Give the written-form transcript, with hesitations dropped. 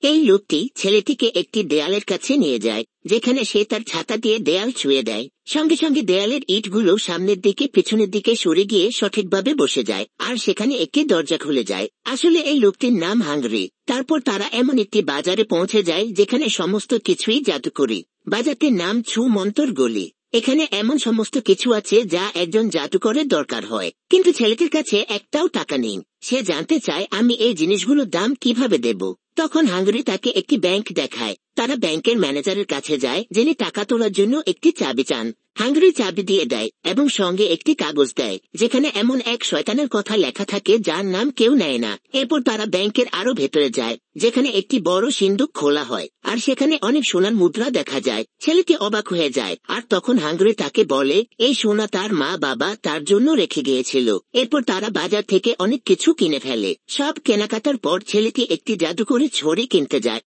এই লোকটি ছেলেটিকে একটি দেয়ালের কাছে নিয়ে যায়, যেখানে সে তার ছাতা দিয়ে দেয়াল ছুঁয়ে দেয়। সঙ্গে সঙ্গে দেয়ালের ইটগুলো সামনের দিকে পিছনের দিকে সরে গিয়ে সঠিকভাবে বসে যায়, আর সেখানে একটি দরজা খুলে যায়। আসলে এই লোকটির নাম হাঙ্গরি। তারপর তারা এমন একটি বাজারে পৌঁছে যায় যেখানে সমস্ত কিছুই জাদুকরি। বাজারটির নাম ছু মন্তর গলি। এখানে এমন সমস্ত কিছু আছে যা একজন জাদুকরের দরকার হয়, কিন্তু ছেলেটির কাছে একটাও টাকা নেই। সে জানতে চায়, আমি এই জিনিসগুলোর দাম কিভাবে দেব? তখন হাঙ্গরি তাকে একটি ব্যাংক দেখায়। তারা ব্যাংকের ম্যানেজারের কাছে যায়, যিনি টাকা তোলার জন্য একটি চাবি চান। হাঙ্গরি চাবি দিয়ে দেয় এবং সঙ্গে একটি কাগজ দেয়, যেখানে এমন এক শয়তানের কথা লেখা থাকে যার নাম কেউ নেয় না। এরপর তারা ব্যাংকের আরো ভেতরে যায়, যেখানে একটি বড় সিন্দুক খোলা হয়, আর সেখানে অনেক সোনার মুদ্রা দেখা যায়। ছেলেটি অবাক হয়ে যায়, আর তখন হাঙ্গরি তাকে বলে এই সোনা তার মা বাবা তার জন্য রেখে গিয়েছিল। এরপর তারা বাজার থেকে অনেক কিছু কিনে ফেলে। সব কেনাকাটার পর ছেলেটি একটি জাদুকরি ছড়ি কিনতে যায়।